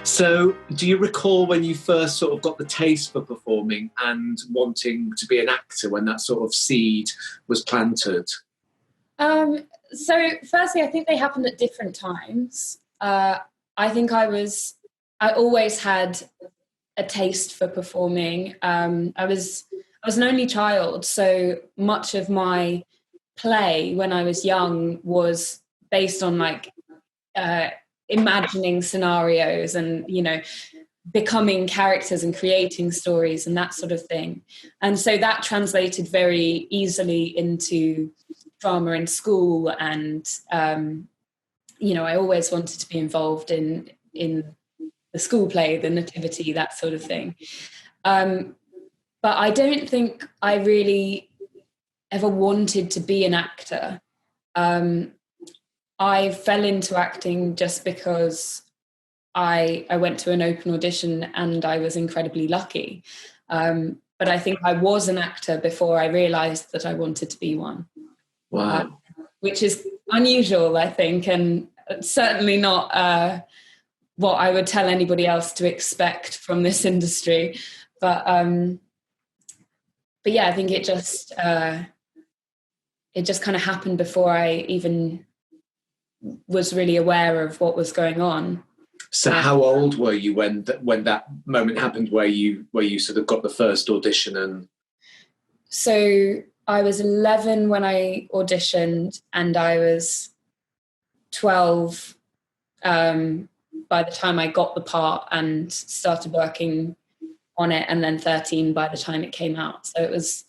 So do you recall when you first sort of got the taste for performing and wanting to be an actor, when that sort of seed was planted? So firstly, I think they happened at different times. I think I always had a taste for performing. I was an only child, so much of my play when I was young was based on imagining scenarios and, becoming characters and creating stories and that sort of thing. And so that translated very easily into drama in school. And, I always wanted to be involved in the school play, the nativity, that sort of thing. But I don't think I really ever wanted to be an actor. I fell into acting just because I went to an open audition and I was incredibly lucky. But I think I was an actor before I realised that I wanted to be one. Wow. Which is unusual, I think, and certainly not what I would tell anybody else to expect from this industry. But yeah, I think it just kind of happened before I even was really aware of what was going on. So how old were you when that moment happened where you sort of got the first audition? And so I was 11 when I auditioned, and I was 12 by the time I got the part and started working on it, and then 13 by the time it came out. So it's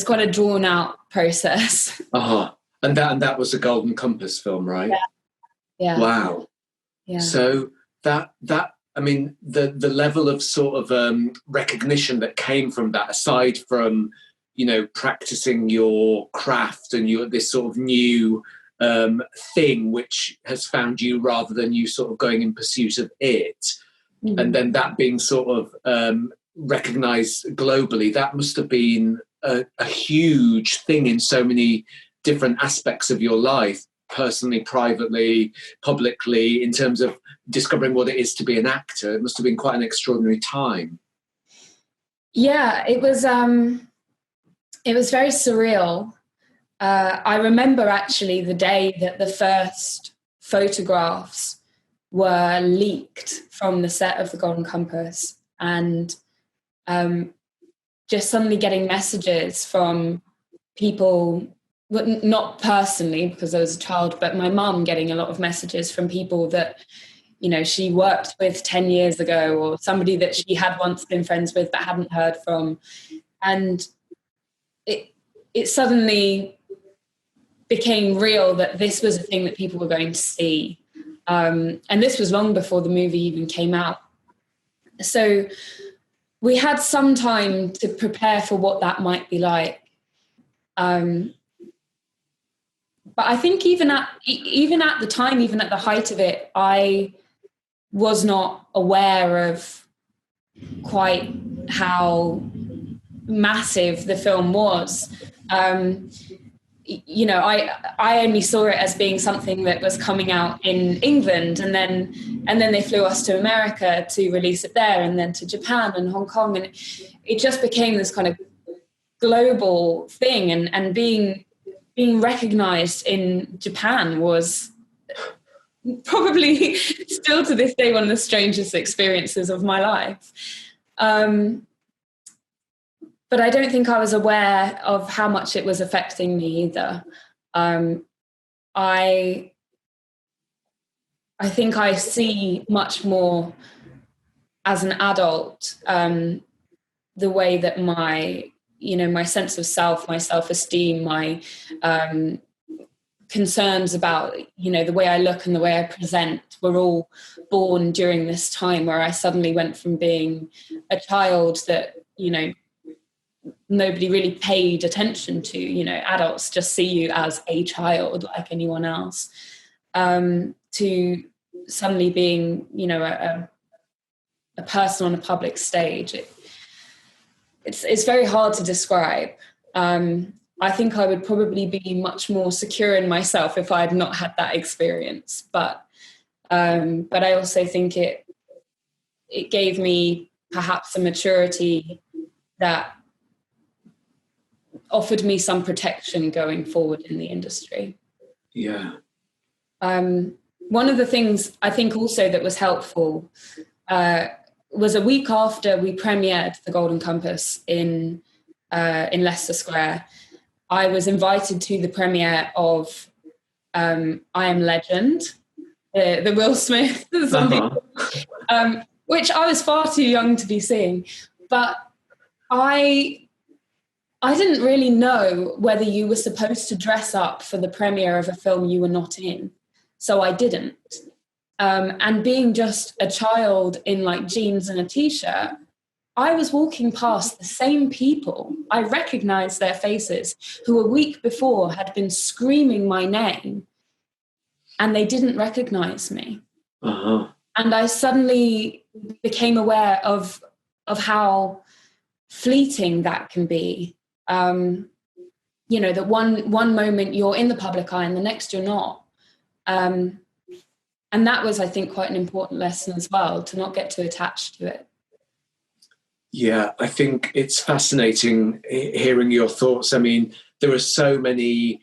quite a drawn out process. And that was a Golden Compass film, right? Yeah. Wow. Yeah. So that I mean, the level of sort of recognition that came from that, aside from practicing your craft and this sort of new thing which has found you, rather than you sort of going in pursuit of it, and then that being sort of recognized globally, that must have been a huge thing in so many different aspects of your life, personally, privately, publicly, in terms of discovering what it is to be an actor. It must have been quite an extraordinary time. Yeah, it was very surreal. I remember actually the day that the first photographs were leaked from the set of the Golden Compass, and just suddenly getting messages from people, not personally because I was a child, but my mum getting a lot of messages from people that she worked with 10 years ago, or somebody that she had once been friends with but hadn't heard from. And it suddenly became real that this was a thing that people were going to see. And this was long before the movie even came out. So we had some time to prepare for what that might be like. But I think even at the time, even at the height of it, I was not aware of quite how massive the film was. I only saw it as being something that was coming out in England, and then they flew us to America to release it there, and then to Japan and Hong Kong, and it just became this kind of global thing, and being recognized in Japan was probably still to this day one of the strangest experiences of my life. But I don't think I was aware of how much it was affecting me either. I think I see much more as an adult the way that my sense of self, my self-esteem, my concerns about, the way I look and the way I present were all born during this time where I suddenly went from being a child that, nobody really paid attention to, adults just see you as a child like anyone else, to suddenly being, a person on a public stage. It's very hard to describe. I think I would probably be much more secure in myself if I had not had that experience. But I also think it it gave me perhaps a maturity that offered me some protection going forward in the industry. Yeah. One of the things I think also that was helpful was a week after we premiered The Golden Compass in Leicester Square, I was invited to the premiere of I Am Legend, the Will Smith zombie, which I was far too young to be seeing. But I didn't really know whether you were supposed to dress up for the premiere of a film you were not in. So I didn't. And being just a child in like jeans and a t-shirt, I was walking past the same people. I recognized their faces who a week before had been screaming my name and they didn't recognize me. Uh-huh. And I suddenly became aware of how fleeting that can be. That one moment you're in the public eye and the next you're not. And that was, I think, quite an important lesson as well, to not get too attached to it. Yeah, I think it's fascinating hearing your thoughts. I mean, there are so many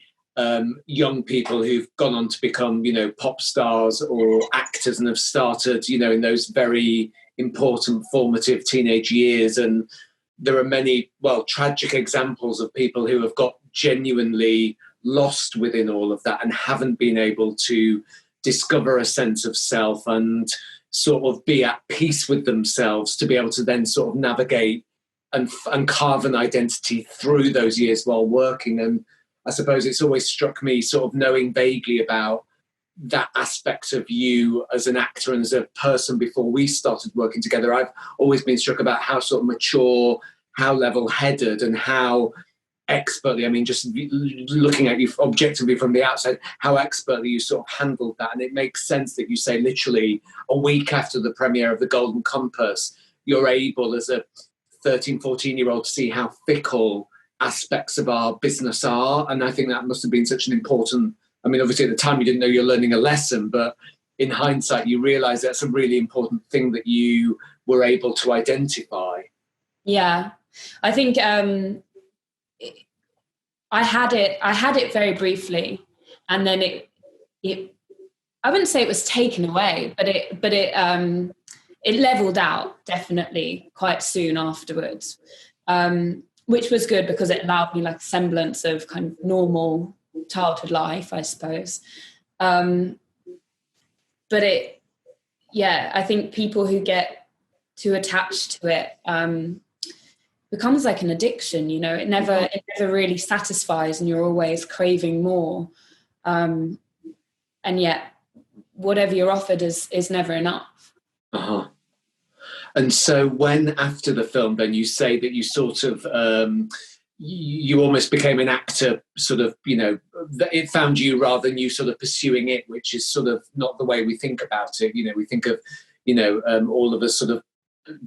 young people who've gone on to become, pop stars or actors and have started, in those very important formative teenage years. And there are many, tragic examples of people who have got genuinely lost within all of that and haven't been able to discover a sense of self and sort of be at peace with themselves to be able to then sort of navigate and carve an identity through those years while working. And I suppose it's always struck me sort of knowing vaguely about that aspect of you as an actor and as a person before we started working together. I've always been struck about how sort of mature, how level-headed and how expertly, I mean, just looking at you objectively from the outside, how expertly you sort of handled that. And it makes sense that you say literally a week after the premiere of The Golden Compass, you're able as a 13, 14-year-old to see how fickle aspects of our business are. And I think that must have been such an important, I mean, obviously at the time you didn't know you're learning a lesson, but in hindsight, you realise that's a really important thing that you were able to identify. Yeah, I think I had it very briefly, and then it I wouldn't say it was taken away, but it leveled out definitely quite soon afterwards, which was good because it allowed me like a semblance of kind of normal childhood life, I suppose. But I think people who get too attached to it becomes like an addiction, it never really satisfies and you're always craving more. And yet whatever you're offered is never enough. Uh-huh. And so when after the film, then you say that you sort of, you almost became an actor, sort of, it found you rather than you sort of pursuing it, which is sort of not the way we think about it. We think of, all of us sort of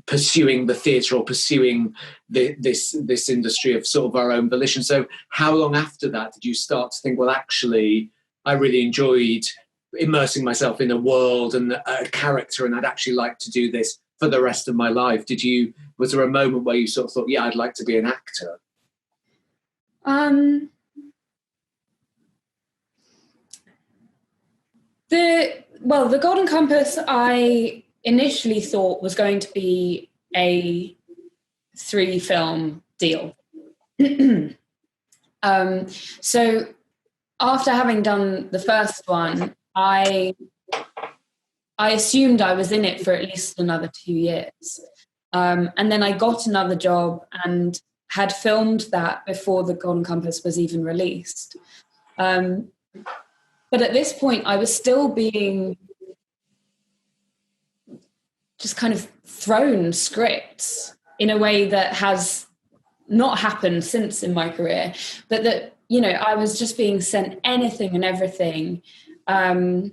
pursuing the theatre or pursuing this industry of sort of our own volition. So how long after that did you start to think, well, actually, I really enjoyed immersing myself in a world and a character, and I'd actually like to do this for the rest of my life? Was there a moment where you sort of thought, yeah, I'd like to be an actor? The Golden Compass, I initially thought was going to be a 3-film deal. So after having done the first one, I assumed I was in it for at least another 2 years. And then I got another job and had filmed that before The Golden Compass was even released. But at this point, I was still being just kind of thrown scripts in a way that has not happened since in my career, but that, I was just being sent anything and everything. And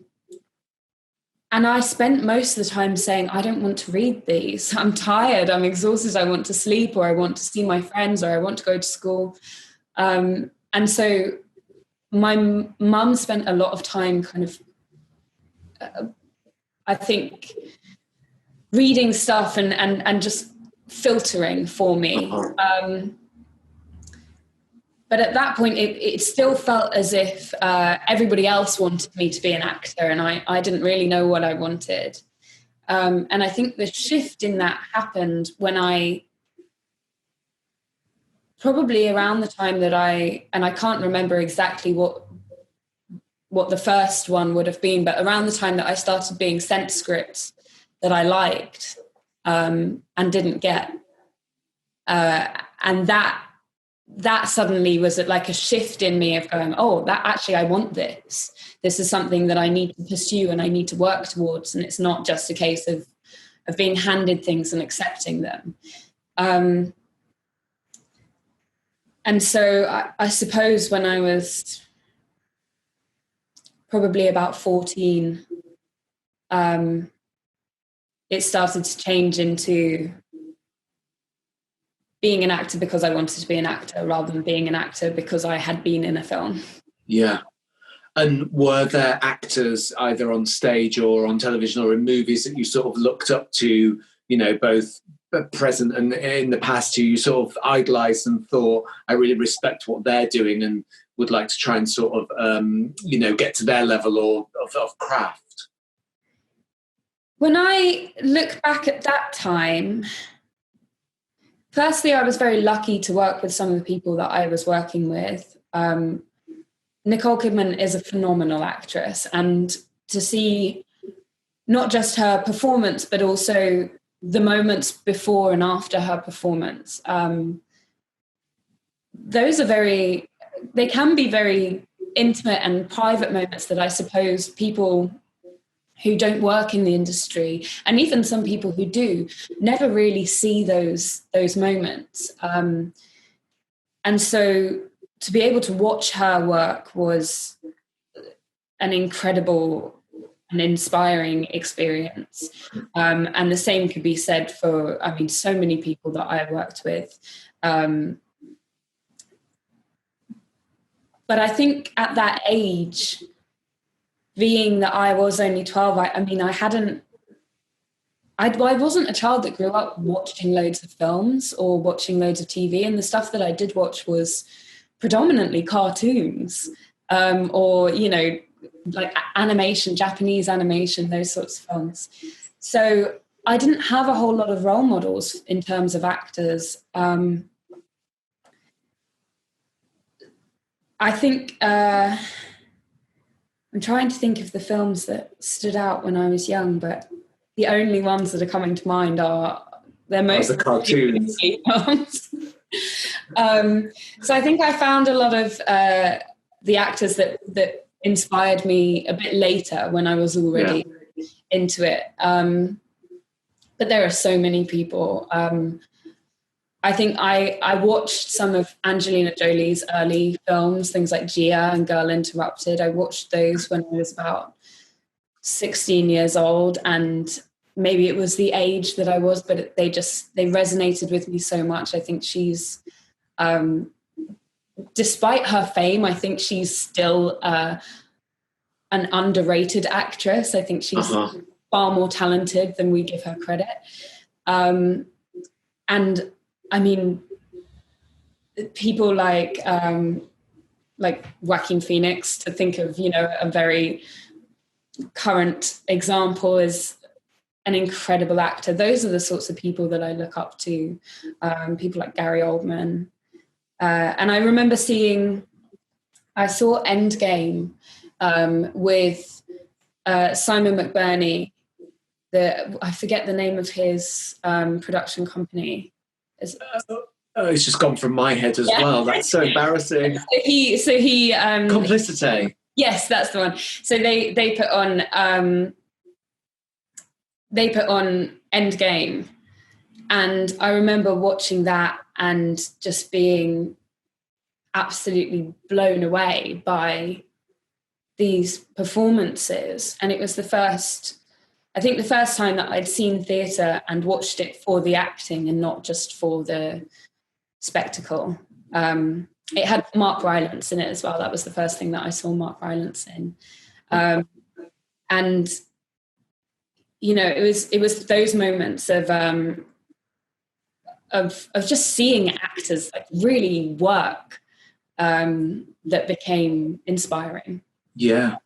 I spent most of the time saying, I don't want to read these. I'm tired. I'm exhausted. I want to sleep, or I want to see my friends, or I want to go to school. And so my mum spent a lot of time kind of, I think, reading stuff and just filtering for me. But at that point, it still felt as if everybody else wanted me to be an actor, and I didn't really know what I wanted. And I think the shift in that happened when probably around the time that and I can't remember exactly what the first one would have been, but around the time that I started being sent scripts that I liked and didn't get. And that suddenly was like a shift in me of going, oh, that actually, I want this. This is something that I need to pursue and I need to work towards. And it's not just a case of being handed things and accepting them. And so I suppose when I was probably about 14, it started to change into being an actor because I wanted to be an actor rather than being an actor because I had been in a film. Yeah. And were there actors either on stage or on television or in movies that you sort of looked up to, you know, both present and in the past, who you sort of idolised and thought, I really respect what they're doing and would like to try and sort of, you know, get to their level or of craft? When I look back at that time, firstly, I was very lucky to work with some of the people that I was working with. Nicole Kidman is a phenomenal actress, and to see not just her performance, but also the moments before and after her performance, those are they can be very intimate and private moments that I suppose people who don't work in the industry, and even some people who do, never really see those moments. And so to be able to watch her work was an incredible and inspiring experience. And the same could be said for, I mean, so many people that I worked with. But I think at that age, being that I was only 12, I wasn't a child that grew up watching loads of films or watching loads of TV, and the stuff that I did watch was predominantly cartoons, or, you know, like animation, Japanese animation, those sorts of films. So I didn't have a whole lot of role models in terms of actors. I think I'm trying to think of the films that stood out when I was young, but the only ones that are coming to mind are the cartoons. Films. So I think I found a lot of the actors that inspired me a bit later when I was already into it. But there are so many people. I think I watched some of Angelina Jolie's early films, things like Gia and Girl Interrupted. I watched those when I was about 16 years old, and maybe it was the age that I was, but they resonated with me so much. I think she's, despite her fame, I think she's still an underrated actress. I think she's far more talented than we give her credit. And I mean, people like Joaquin Phoenix, to think of, you know, a very current example, is an incredible actor. Those are the sorts of people that I look up to. People like Gary Oldman. And I remember I saw Endgame with Simon McBurney. I forget the name of his production company. It's just gone from my head as well. That's so embarrassing. So he Complicity. Yes, that's the one. So they put on Endgame, and I remember watching that and just being absolutely blown away by these performances. And it was the first time that I'd seen theatre and watched it for the acting and not just for the spectacle. It had Mark Rylance in it as well. That was the first thing that I saw Mark Rylance in. And it was those moments of just seeing actors like really work that became inspiring. Yeah.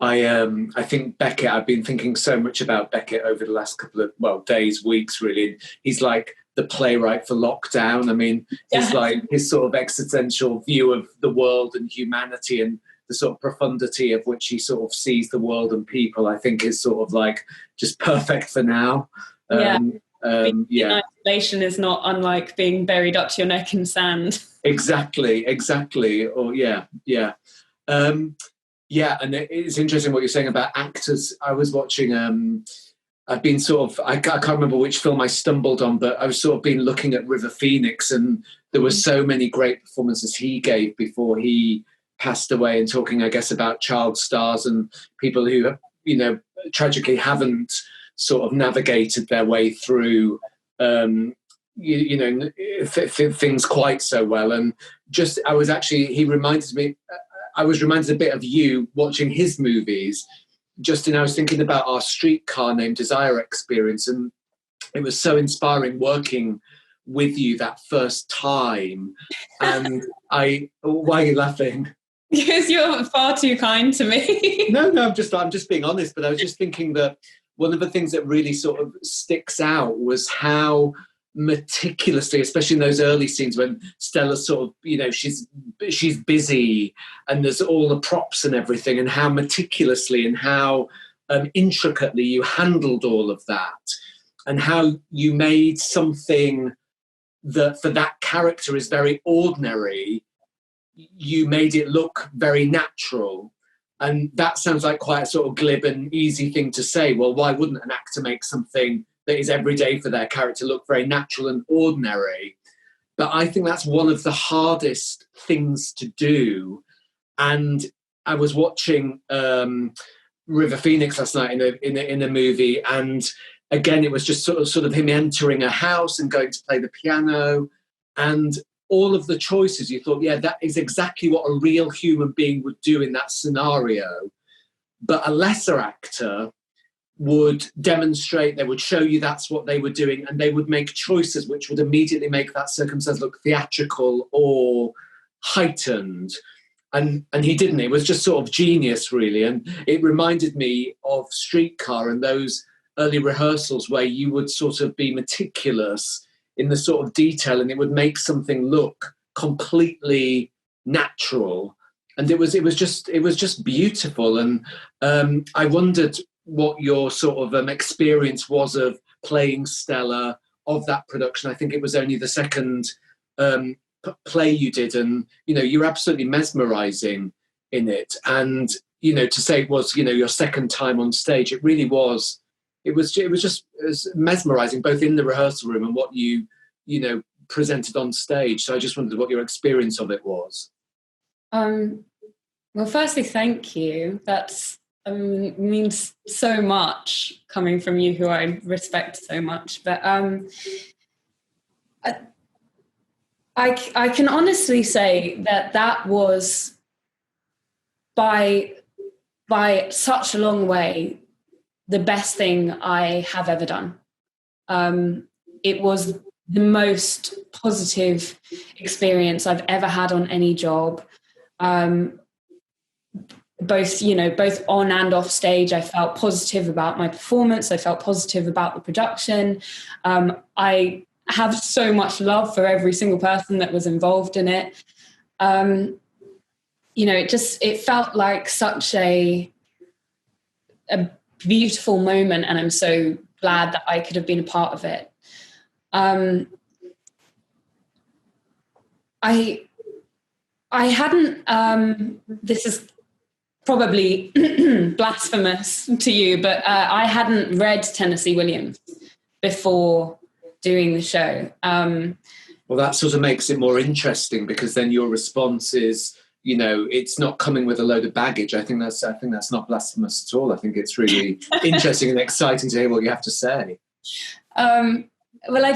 I think Beckett, I've been thinking so much about Beckett over the last couple of, days, weeks, really. He's like the playwright for lockdown. I mean, it's like his sort of existential view of the world and humanity and the sort of profundity of which he sort of sees the world and people, I think is sort of like just perfect for now. In isolation is not unlike being buried up to your neck in sand. Exactly. Or and it's interesting what you're saying about actors. I was watching, I've been sort of, I can't remember which film I stumbled on, but I was sort of been looking at River Phoenix, and there were so many great performances he gave before he passed away, and talking, I guess, about child stars and people who, tragically haven't sort of navigated their way through, things quite so well. And just, I was reminded a bit of you watching his movies. Justin, I was thinking about our Streetcar Named Desire experience, and it was so inspiring working with you that first time. And why are you laughing? Because you're far too kind to me. No, I'm just being honest. But I was just thinking that one of the things that really sort of sticks out was how meticulously, especially in those early scenes when Stella sort of, she's busy and there's all the props and everything, and how meticulously and how intricately you handled all of that, and how you made something that for that character is very ordinary, you made it look very natural. And that sounds like quite a sort of glib and easy thing to say. Well, why wouldn't an actor make something that is every day for their character look very natural and ordinary? But I think that's one of the hardest things to do. And I was watching River Phoenix last night in a movie, and again it was just sort of him entering a house and going to play the piano, and all of the choices you thought, that is exactly what a real human being would do in that scenario. But a lesser actor would demonstrate, they would show you that's what they were doing, and they would make choices which would immediately make that circumstance look theatrical or heightened. And he didn't. It was just sort of genius, really. And it reminded me of Streetcar and those early rehearsals where you would sort of be meticulous in the sort of detail, and it would make something look completely natural. And it was just beautiful. And I wondered what your sort of experience was of playing Stella, of that production. I think it was only the second play you did, and you're absolutely mesmerizing in it. And to say it was your second time on stage, it really was. It was mesmerizing, both in the rehearsal room and what you presented on stage. So I just wondered what your experience of it was. Well, firstly, thank you. That's means so much coming from you, who I respect so much. But I can honestly say that was by such a long way the best thing I have ever done. It was the most positive experience I've ever had on any job. Both on and off stage, I felt positive about my performance. I felt positive about the production. I have so much love for every single person that was involved in it. It felt like such a beautiful moment, and I'm so glad that I could have been a part of it. I hadn't, this is probably blasphemous to you, but I hadn't read Tennessee Williams before doing the show. Well, that sort of makes it more interesting, because then your response is, it's not coming with a load of baggage. I think that's not blasphemous at all. I think it's really interesting and exciting to hear what you have to say. Well, I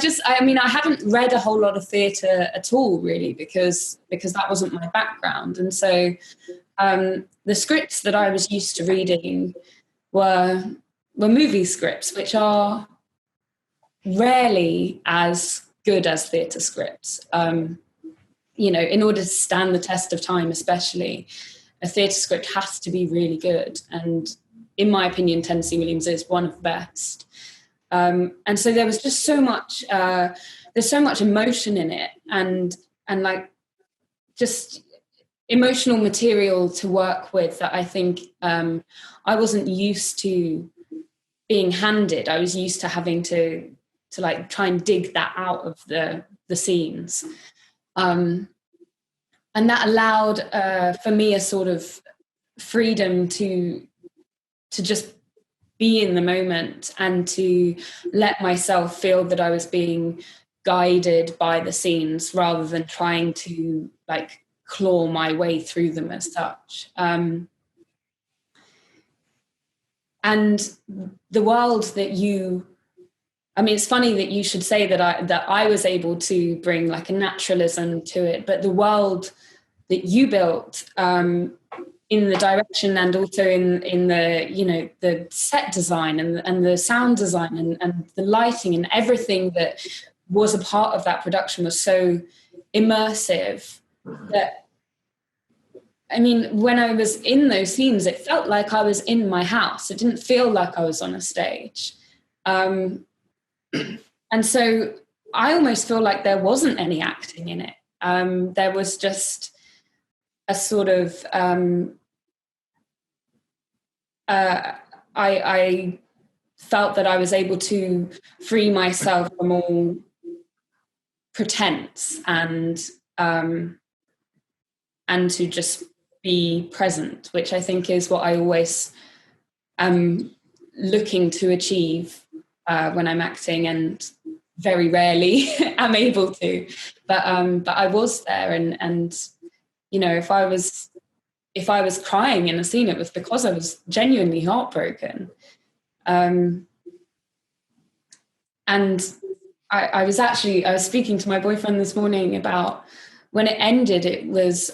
haven't read a whole lot of theatre at all, really, because that wasn't my background. And so the scripts that I was used to reading were were movie scripts, which are rarely as good as theatre scripts. You know, in order to stand the test of time, especially, a theatre script has to be really good. And in my opinion, Tennessee Williams is one of the best. And so there was just so much, there's so much emotion in it, and like just emotional material to work with that I think I wasn't used to being handed. I was used to having to like try and dig that out of the scenes. And that allowed for me a sort of freedom to just be in the moment and to let myself feel that I was being guided by the scenes rather than trying to like claw my way through them as such. And the world that I mean, it's funny that you should say that I was able to bring like a naturalism to it, but the world that you built in the direction and also in the, you know, the set design and the sound design and the lighting and everything that was a part of that production was so immersive that, I mean, when I was in those scenes, it felt like I was in my house. It didn't feel like I was on a stage. And so I almost feel like there wasn't any acting in it. There was just a sort of, I felt that I was able to free myself from all pretense and to just be present, which I think is what I always am looking to achieve when I'm acting, and very rarely am able to. But I was there, and you know, if I was crying in a scene, it was because I was genuinely heartbroken. And I was speaking to my boyfriend this morning about when it ended. It was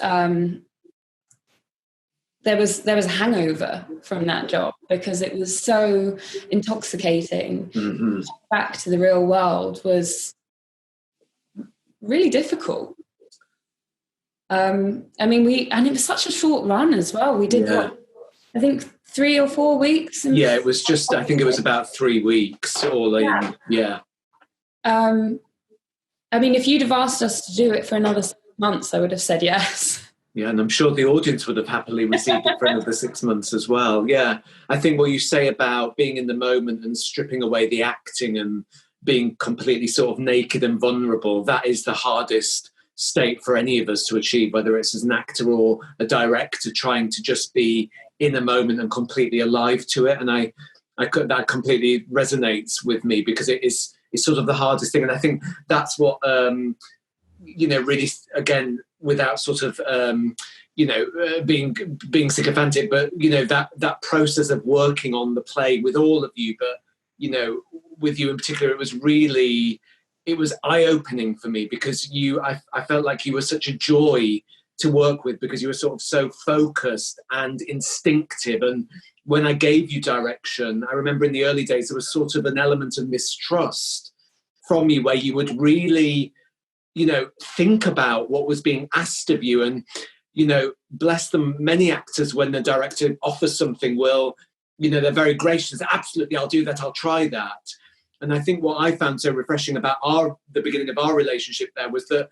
there was a hangover from that job because it was so intoxicating. Mm-hmm. Back to the real world was really difficult. I mean, it was such a short run as well. We did I think 3 or 4 weeks. Yeah, it was just, I think it was about 3 weeks all in. Yeah. I mean, if you'd have asked us to do it for another 6 months, I would have said yes. Yeah, and I'm sure the audience would have happily received it for another 6 months as well. Yeah, I think what you say about being in the moment and stripping away the acting and being completely sort of naked and vulnerable, that is the hardest state for any of us to achieve, whether it's as an actor or a director, trying to just be in a moment and completely alive to it. And that completely resonates with me because it's sort of the hardest thing. And I think that's what, you know, really, again, without sort of, you know, being sycophantic, but, you know, that process of working on the play with all of you, but, you know, with you in particular, it was eye-opening for me because I felt like you were such a joy to work with because you were sort of so focused and instinctive. And when I gave you direction, I remember in the early days, there was sort of an element of mistrust from you where you would really, you know, think about what was being asked of you. And, you know, bless them, many actors, when the director offers something, will, you know, they're very gracious. Absolutely, I'll do that. I'll try that. And I think what I found so refreshing about the beginning of our relationship there was that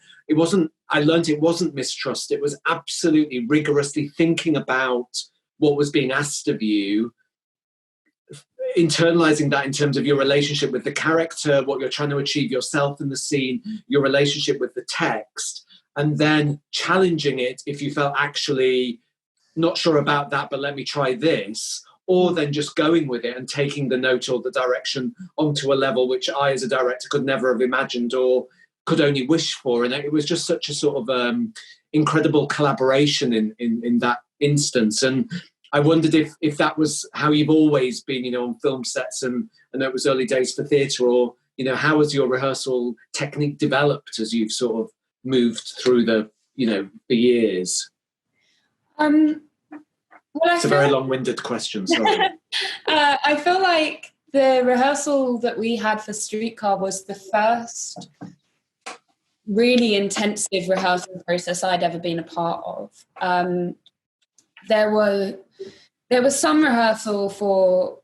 I learned it wasn't mistrust. It was absolutely rigorously thinking about what was being asked of you, internalizing that in terms of your relationship with the character, what you're trying to achieve yourself in the scene, your relationship with the text, and then challenging it if you felt actually not sure about that, but let me try this. Or then just going with it and taking the note or the direction onto a level which I, as a director, could never have imagined or could only wish for. And it was just such a sort of incredible collaboration in that instance. And I wondered if that was how you've always been, you know, on film sets, and I know it was early days for theatre, or, you know, how has your rehearsal technique developed as you've sort of moved through the years? Well, it's a very long-winded question, sorry. I feel like the rehearsal that we had for Streetcar was the first really intensive rehearsal process I'd ever been a part of. There was some rehearsal for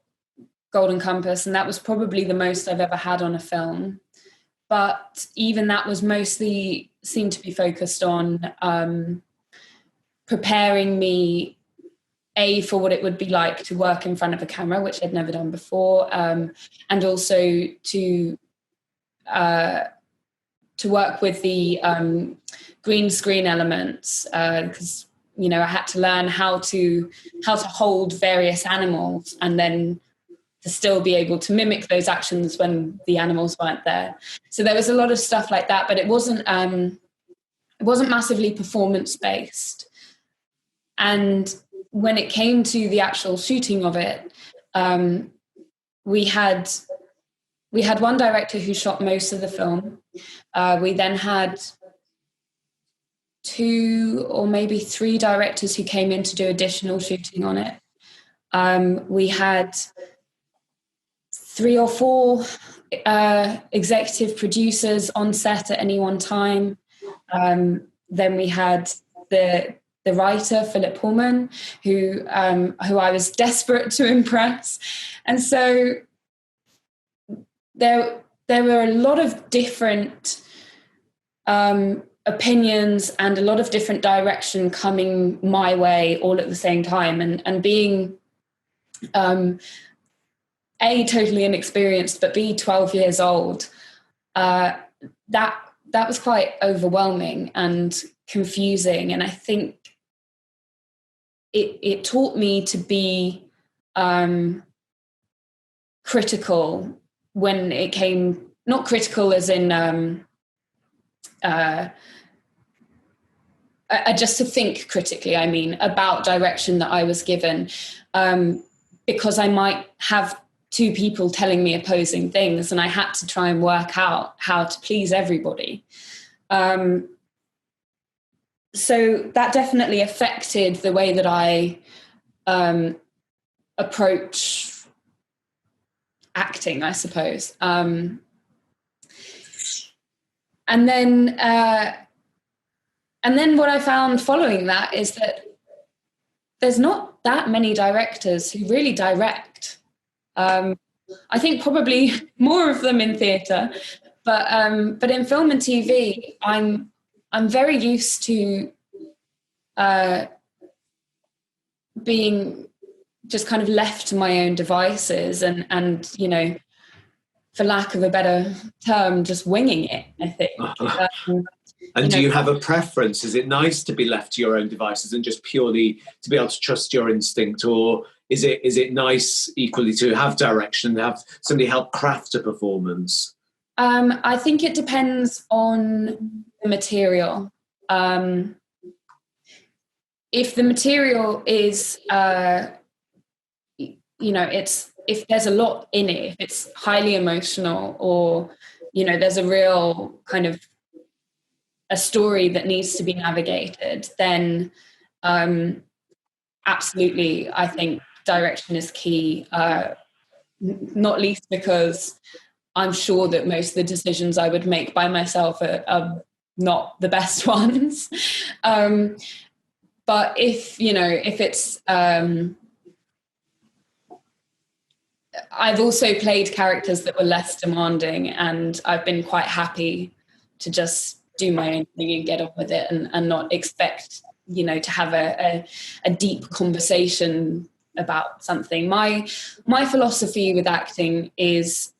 Golden Compass, and that was probably the most I've ever had on a film. But even that was mostly seemed to be focused on preparing me, for what it would be like to work in front of a camera, which I'd never done before, and also to work with the green screen elements, because I had to learn how to hold various animals and then to still be able to mimic those actions when the animals weren't there. So there was a lot of stuff like that, but it wasn't massively performance based. And when it came to the actual shooting of it, we had one director who shot most of the film. We then had 2 or maybe 3 directors who came in to do additional shooting on it. We had 3 or 4 executive producers on set at any one time. Then we had the writer, Philip Pullman, who I was desperate to impress. And so there were a lot of different opinions and a lot of different direction coming my way all at the same time. And being A, totally inexperienced, but B, 12 years old, that was quite overwhelming and confusing. And I think it taught me to be critical when it came, not critical as in just to think critically, I mean, about direction that I was given, because I might have 2 people telling me opposing things, and I had to try and work out how to please everybody. So that definitely affected the way that I approach acting, I suppose. And then what I found following that is that there's not that many directors who really direct. I think probably more of them in theatre, but in film and TV, I'm very used to being just kind of left to my own devices and for lack of a better term, just winging it, I think. And do you have a preference? Is it nice to be left to your own devices and just purely to be able to trust your instinct, or is it nice equally to have direction and have somebody help craft a performance? I think it depends on the material. If the material is, if there's a lot in it, if it's highly emotional, or there's a real kind of a story that needs to be navigated, then absolutely, I think direction is key. Not least because I'm sure that most of the decisions I would make by myself are not the best ones. But if it's, I've also played characters that were less demanding, and I've been quite happy to just do my own thing and get on with it, and not expect, to have a deep conversation about something. My philosophy with acting has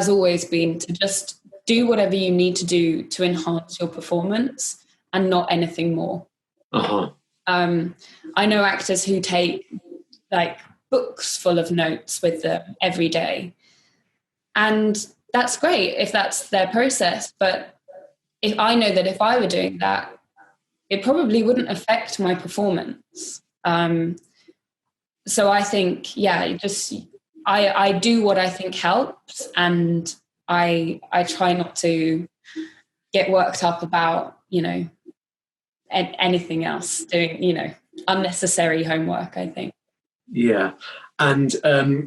always been to just do whatever you need to do to enhance your performance and not anything more. Uh-huh. I know actors who take like books full of notes with them every day, and that's great if that's their process, but if I know that if I were doing that, it probably wouldn't affect my performance. So I think, I do what I think helps, and I try not to get worked up about, anything else, doing, unnecessary homework, I think. Yeah. And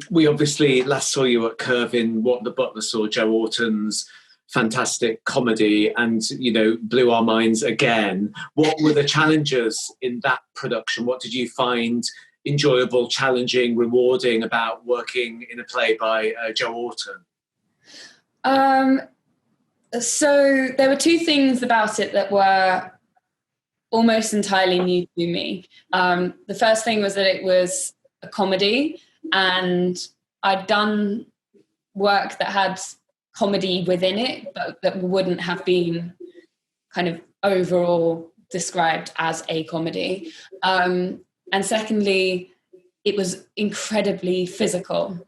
we obviously last saw you at Curve in what the Butler saw, Joe Orton's fantastic comedy, and, you know, blew our minds again. What were the challenges in that production? What did you find enjoyable, challenging, rewarding about working in a play by Joe Orton? So there were two things about it that were almost entirely new to me. The first thing was that it was a comedy, and I'd done work that had comedy within it, but that wouldn't have been kind of overall described as a comedy. And secondly, it was incredibly physical,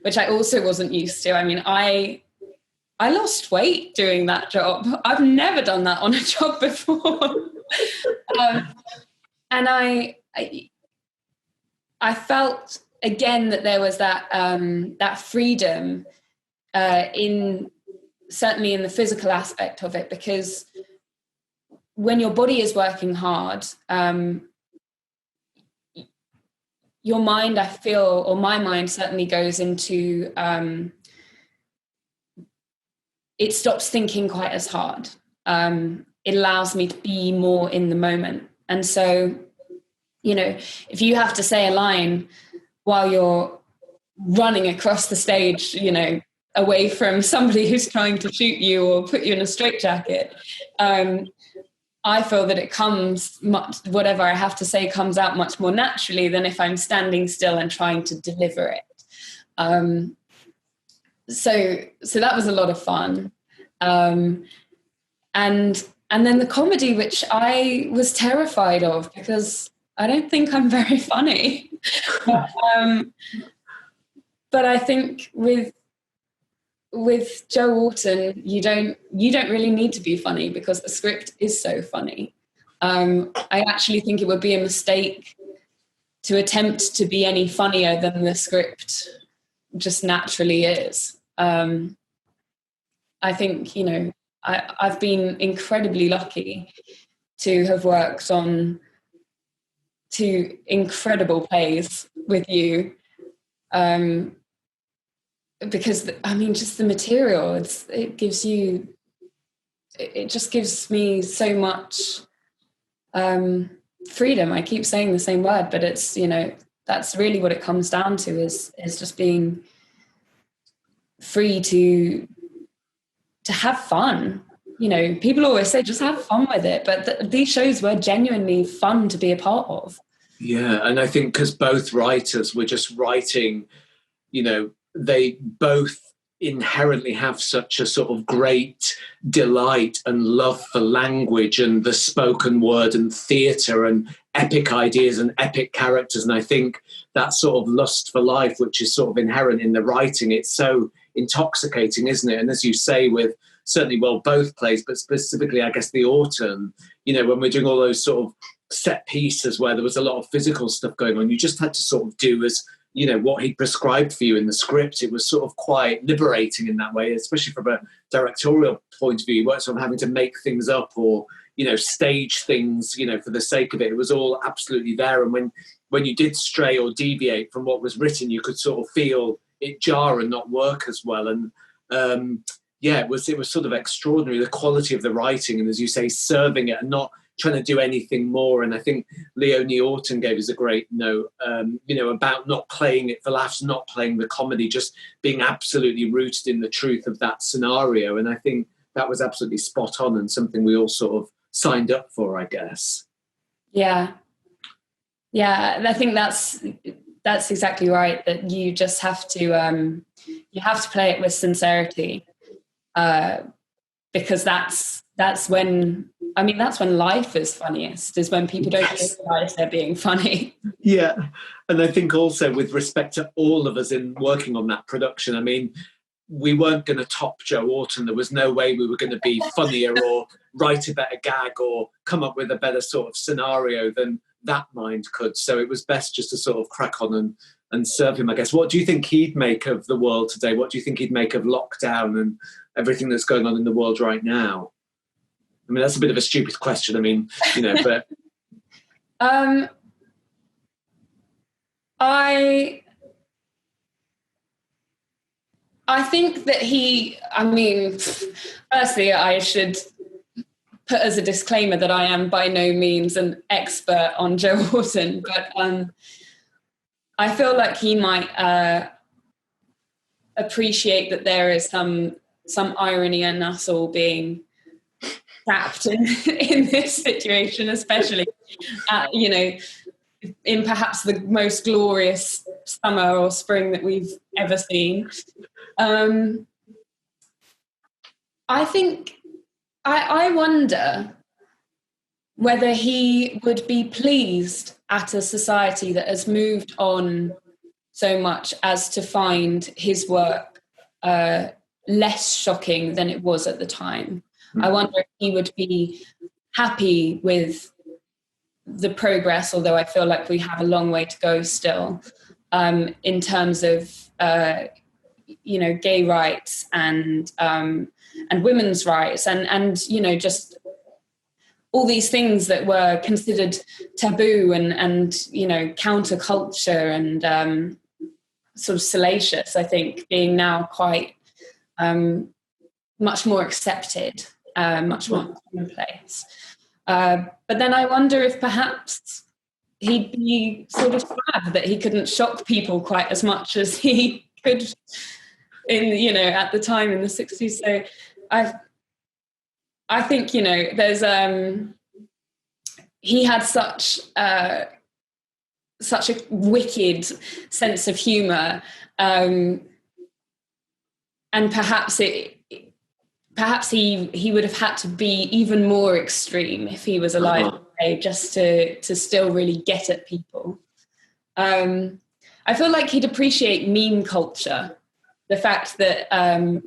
which I also wasn't used to. I mean, I lost weight doing that job. I've never done that on a job before. And I felt again that there was that freedom certainly in the physical aspect of it, because when your body is working hard, your mind, I feel, or my mind certainly goes into, it stops thinking quite as hard. It allows me to be more in the moment. And so, you know, if you have to say a line while you're running across the stage, you know, away from somebody who's trying to shoot you or put you in a straitjacket, I feel that it comes whatever I have to say comes out much more naturally than if I'm standing still and trying to deliver it. So that was a lot of fun. And then the comedy, which I was terrified of because I don't think I'm very funny. But I think with Joe Orton, you don't really need to be funny because the script is so funny. I actually think it would be a mistake to attempt to be any funnier than the script just naturally is. I think, you know, I've been incredibly lucky to have worked on 2 incredible plays with you. Because, I mean, just the material, it just gives me so much freedom. I keep saying the same word, but it's, you know, that's really what it comes down to is just being free to have fun. You know, people always say just have fun with it, but these shows were genuinely fun to be a part of. Yeah, and I think because both writers were just writing, you know, they both inherently have such a sort of great delight and love for language and the spoken word and theatre and epic ideas and epic characters. And I think that sort of lust for life, which is sort of inherent in the writing, it's so intoxicating, isn't it? And as you say, with certainly, well, both plays, but specifically, I guess, the Autumn, you know, when we're doing all those sort of set pieces where there was a lot of physical stuff going on, you just had to sort of do as, you know, what he prescribed for you in the script. It was sort of quite liberating in that way, especially from a directorial point of view. You weren't sort of having to make things up or, you know, stage things, you know, for the sake of it. It was all absolutely there. And when you did stray or deviate from what was written, you could sort of feel it jar and not work as well. And yeah, it was sort of extraordinary, the quality of the writing, and as you say, serving it and not trying to do anything more. And I think Leonie Orton gave us a great note, you know, about not playing it for laughs, not playing the comedy, just being absolutely rooted in the truth of that scenario. And I think that was absolutely spot on and something we all sort of signed up for, I guess. Yeah. Yeah, I think that's exactly right, that you just have to you have to play it with sincerity, because that's when life is funniest, is when people don't realize they're being funny. Yeah. And I think also with respect to all of us in working on that production, I mean, we weren't going to top Joe Orton. There was no way we were going to be funnier or write a better gag or come up with a better sort of scenario than that mind could. So it was best just to sort of crack on and serve him, I guess. What do you think he'd make of the world today? What do you think he'd make of lockdown and everything that's going on in the world right now? I mean, that's a bit of a stupid question. I mean, you know, but... I think that firstly, I should put as a disclaimer that I am by no means an expert on Joe Orton, but I feel like he might appreciate that there is some irony in us all being trapped in this situation, especially in perhaps the most glorious summer or spring that we've ever seen. I think I wonder whether he would be pleased at a society that has moved on so much as to find his work less shocking than it was at the time. I wonder if he would be happy with the progress, although I feel like we have a long way to go still, in terms of gay rights and women's rights and just all these things that were considered taboo and counterculture and sort of salacious, I think, being now quite much more accepted, much more commonplace. But then I wonder if perhaps he'd be sort of sad that he couldn't shock people quite as much as he could at the time in the 60s. So I think, there's he had such a wicked sense of humor, and perhaps he would have had to be even more extreme if he was alive today, just to still really get at people. I feel like he'd appreciate meme culture, the fact that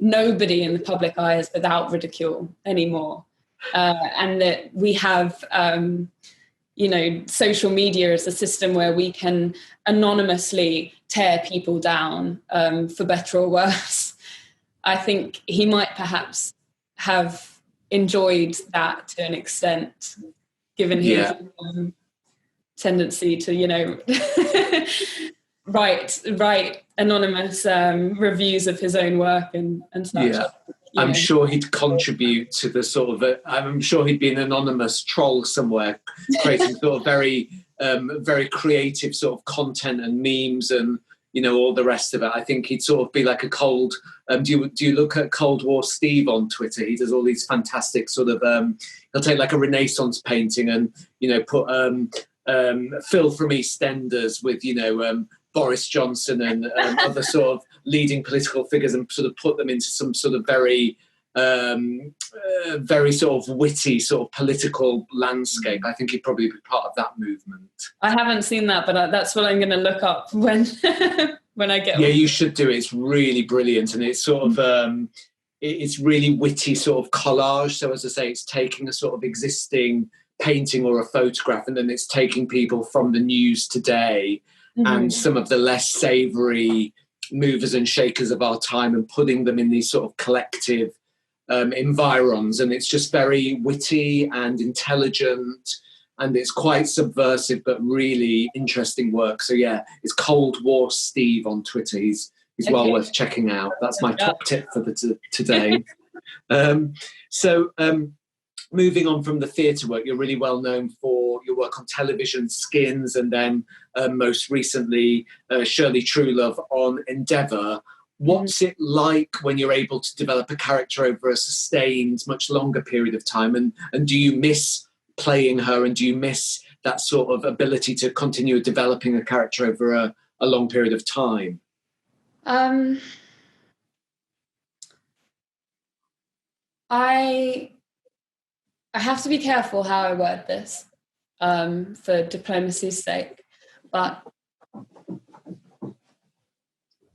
nobody in the public eye is without ridicule anymore, and that we have social media as a system where we can anonymously tear people down, for better or worse. I think he might perhaps have enjoyed that to an extent, given his tendency to, write anonymous reviews of his own work and such. Yeah. I'm sure he'd contribute to the sort of, I'm sure he'd be an anonymous troll somewhere, creating sort of very, very creative sort of content and memes and, all the rest of it. I think he'd sort of be like a cold, do you look at Cold War Steve on Twitter? He does all these fantastic sort of, he'll take like a Renaissance painting and, put Phil from EastEnders with, Boris Johnson and other sort of leading political figures and sort of put them into some sort of very, very sort of witty sort of political landscape. I think he'd probably be part of that movement. I haven't seen that, but that's what I'm going to look up when when I get. Yeah, you should do it. It's really brilliant, and it's sort of it's really witty sort of collage. So as I say, it's taking a sort of existing painting or a photograph, and then it's taking people from the news today and some of the less savoury movers and shakers of our time and putting them in these sort of collective environs. And it's just very witty and intelligent, and it's quite subversive but really interesting work. So yeah, it's Cold War Steve on Twitter. He's well worth checking out. That's my top tip for today. Moving on from the theatre work, you're really well known for your work on television, Skins, and then most recently, Shirley Truelove on Endeavour. What's it like when you're able to develop a character over a sustained, much longer period of time? And do you miss playing her, and do you miss that sort of ability to continue developing a character over a long period of time? I have to be careful how I word this, for diplomacy's sake, but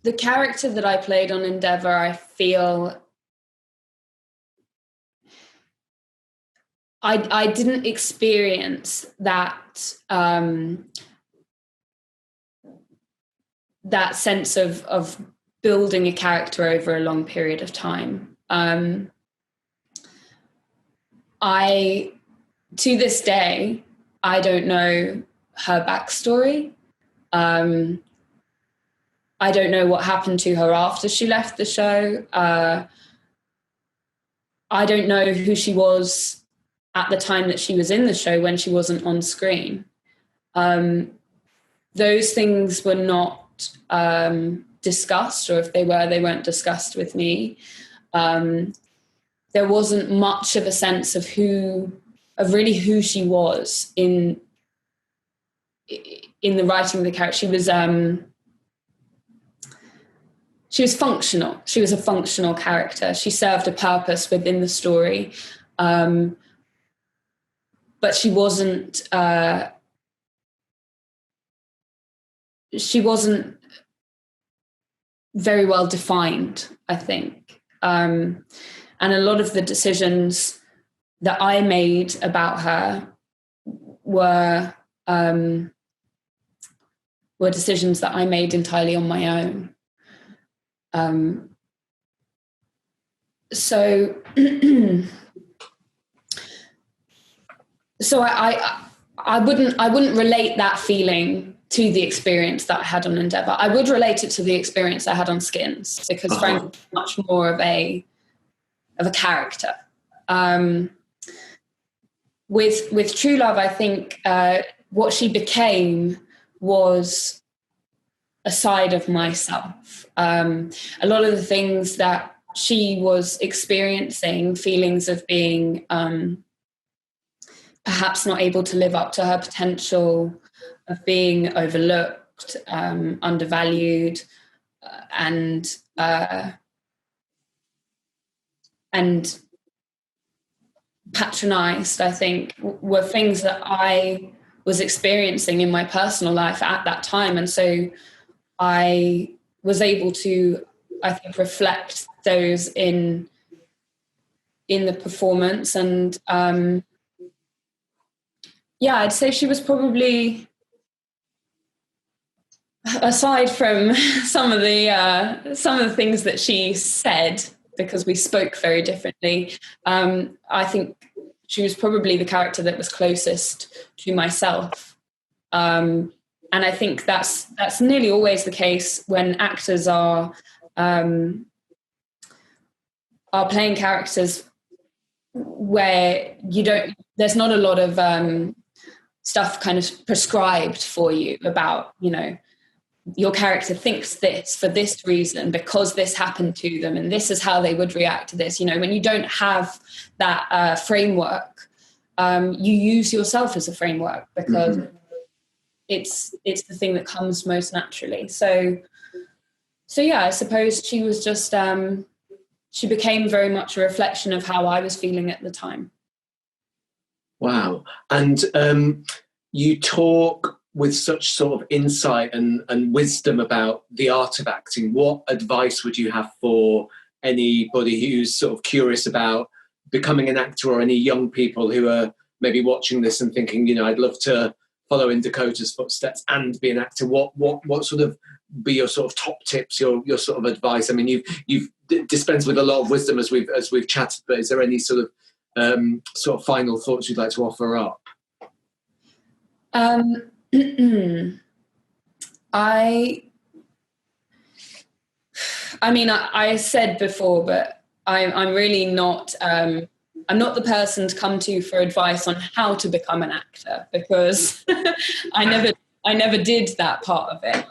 the character that I played on Endeavour, I feel I didn't experience that that sense of building a character over a long period of time. To this day, I don't know her backstory. I don't know what happened to her after she left the show. I don't know who she was at the time that she was in the show when she wasn't on screen. Those things were not discussed, or if they were, they weren't discussed with me. There wasn't much of a sense of really who she was in the writing of the character. She was functional. She was a functional character. She served a purpose within the story, but she wasn't. She wasn't very well defined, I think. And a lot of the decisions that I made about her were decisions that I made entirely on my own. So I wouldn't relate that feeling to the experience that I had on Endeavour. I would relate it to the experience I had on Skins, because Frank is much more of a character. With True Love, I think what she became was a side of myself. A lot of the things that she was experiencing, feelings of being perhaps not able to live up to her potential, of being overlooked, undervalued, and patronized, I think, were things that I was experiencing in my personal life at that time. And so I was able to, I think, reflect those in the performance. And I'd say she was probably, aside from some of the things that she said, because we spoke very differently, I think she was probably the character that was closest to myself. And I think that's nearly always the case when actors are playing characters where there's not a lot of stuff kind of prescribed for you about, your character thinks this for this reason because this happened to them and this is how they would react to this. When you don't have that framework, you use yourself as a framework because it's the thing that comes most naturally. So yeah, I suppose she was just, she became very much a reflection of how I was feeling at the time. Wow. And you talk with such sort of insight and wisdom about the art of acting. What advice would you have for anybody who's sort of curious about becoming an actor, or any young people who are maybe watching this and thinking, I'd love to follow in Dakota's footsteps and be an actor? What sort of be your sort of top tips, your sort of advice? I mean, you've dispensed with a lot of wisdom as we've chatted, but is there any sort of final thoughts you'd like to offer up? I said before, but I'm really not. I'm not the person to come to for advice on how to become an actor, because I never did that part of it.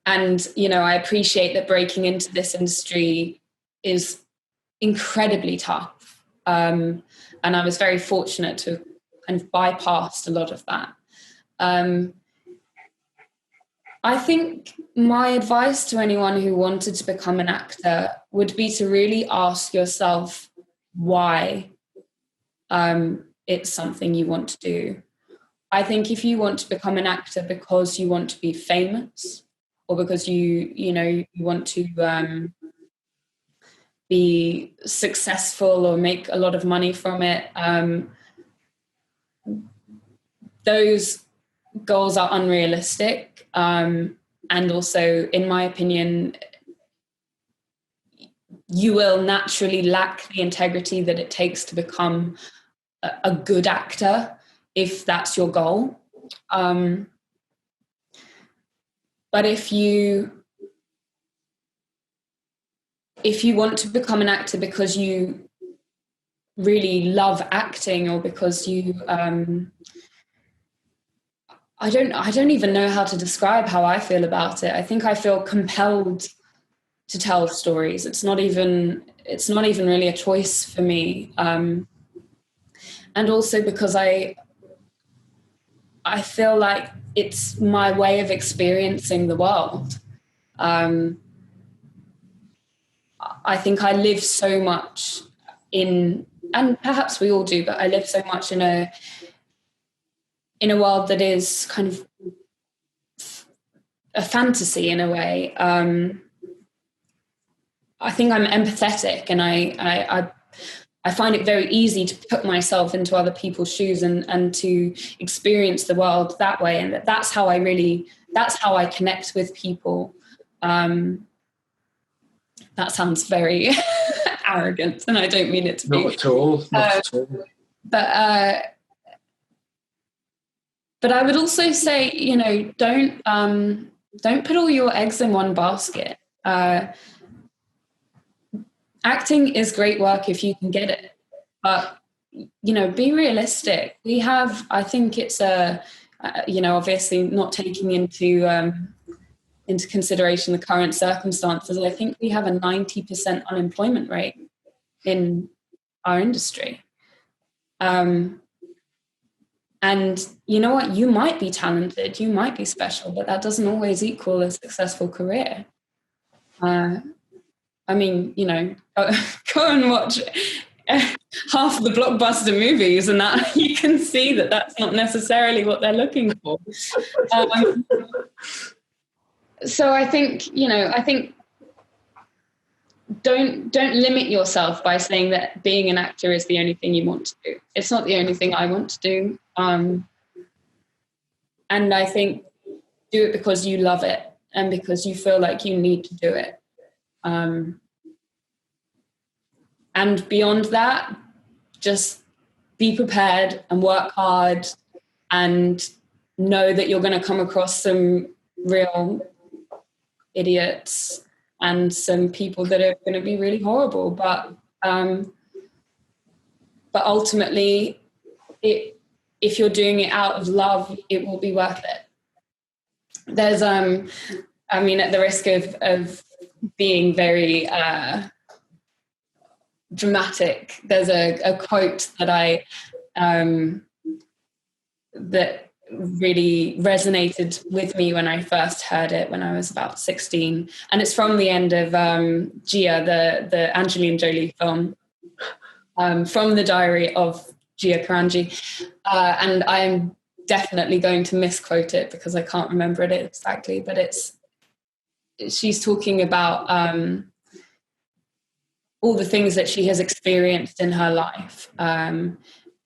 And I appreciate that breaking into this industry is incredibly tough. And I was very fortunate to kind of bypassed a lot of that. I think my advice to anyone who wanted to become an actor would be to really ask yourself why it's something you want to do. I think if you want to become an actor because you want to be famous, or because you want to be successful or make a lot of money from it, those goals are unrealistic. And also, in my opinion, you will naturally lack the integrity that it takes to become a good actor if that's your goal. But if you want to become an actor because you really love acting, or because you I don't even know how to describe how I feel about it. I think I feel compelled to tell stories. It's not even really a choice for me. And also because I feel like it's my way of experiencing the world. I think I live so much in, and perhaps we all do, but I live so much in a world that is kind of a fantasy in a way. I think I'm empathetic, and I find it very easy to put myself into other people's shoes and to experience the world that way. And that's how I connect with people. That sounds very arrogant, and I don't mean it to be. Not at all. Not at all. But I would also say, don't put all your eggs in one basket. Acting is great work if you can get it, but be realistic. We have, I think it's obviously not taking into consideration the current circumstances, I think we have a 90% unemployment rate in our industry. And you know what? You might be talented, you might be special, but that doesn't always equal a successful career. Go and watch half of the blockbuster movies, and that you can see that that's not necessarily what they're looking for. So I think don't limit yourself by saying that being an actor is the only thing you want to do. It's not the only thing I want to do. And I think do it because you love it and because you feel like you need to do it. And beyond that, just be prepared and work hard and know that you're going to come across some real idiots and some people that are going to be really horrible. But ultimately, if you're doing it out of love, it will be worth it. There's, at the risk of being very dramatic, there's a quote that that really resonated with me when I first heard it when I was about 16, and it's from the end of Gia, the Angelina Jolie film, from the diary of Gia Karanji, and I'm definitely going to misquote it because I can't remember it exactly, but she's talking about all the things that she has experienced in her life.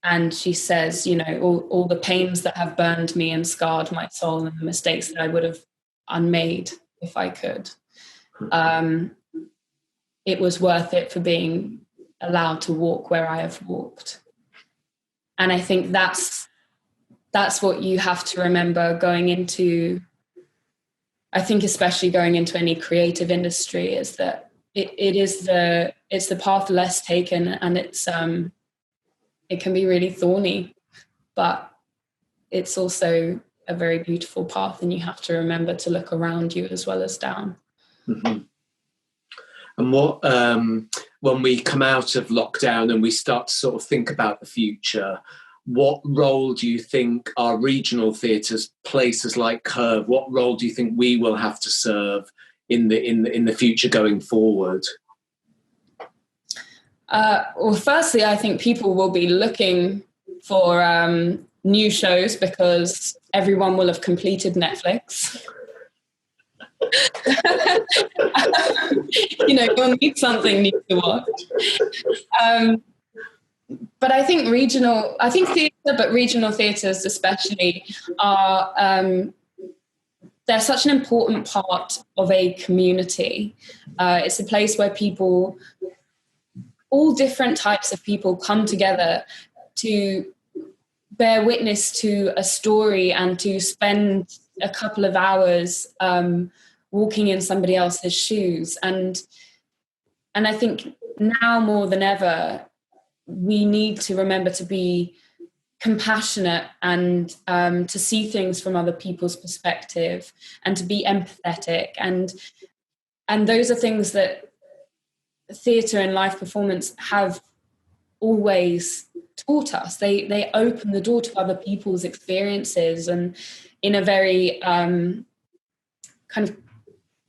And she says, all the pains that have burned me and scarred my soul and the mistakes that I would have unmade if I could. It was worth it for being allowed to walk where I have walked. And I think that's what you have to remember going into, I think especially going into any creative industry, is that it's the path less taken, and it can be really thorny, but it's also a very beautiful path, and you have to remember to look around you as well as down. Mm-hmm. And what when we come out of lockdown and we start to sort of think about the future, what role do you think our regional theatres, places like Curve, what role do you think we will have to serve in the future going forward? Well, firstly, I think people will be looking for new shows because everyone will have completed Netflix. You'll need something new to watch. But I think theatre, but regional theatres especially, are they're such an important part of a community. It's a place where people, all different types of people, come together to bear witness to a story and to spend a couple of hours walking in somebody else's shoes. And I think now more than ever, we need to remember to be compassionate and to see things from other people's perspective and to be empathetic. And those are things that theatre and live performance have always taught us. They open the door to other people's experiences, and in a very kind of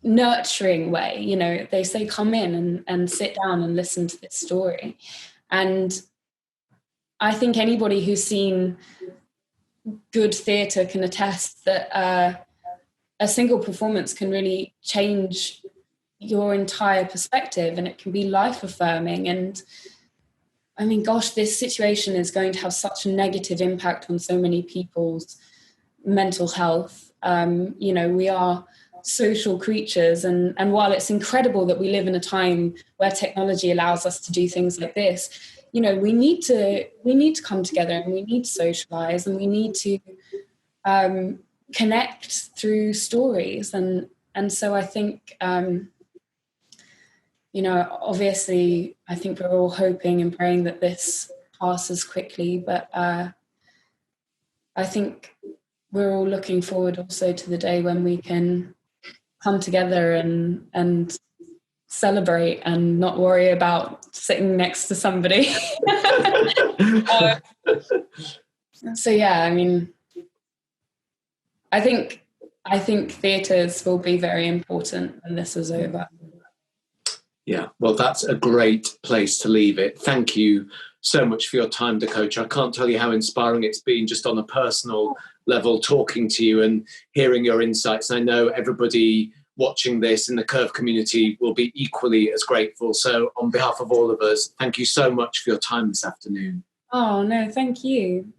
nurturing way. You know, they say, come in and sit down and listen to this story. And I think anybody who's seen good theatre can attest that a single performance can really change your entire perspective, and it can be life affirming. And I mean, gosh, this situation is going to have such a negative impact on so many people's mental health. You know, we are social creatures, and while it's incredible that we live in a time where technology allows us to do things like this, you know, we need to come together, and we need to socialize, and we need to connect through stories. And so I think, you know, obviously, I think we're all hoping and praying that this passes quickly, but I think we're all looking forward also to the day when we can come together and celebrate and not worry about sitting next to somebody. So yeah, I mean, I think theatres will be very important when this is over. Yeah, well, that's a great place to leave it. Thank you so much for your time, Dakota. I can't tell you how inspiring it's been just on a personal level talking to you and hearing your insights. I know everybody watching this in the Curve community will be equally as grateful. So on behalf of all of us, thank you so much for your time this afternoon. Oh, no, thank you.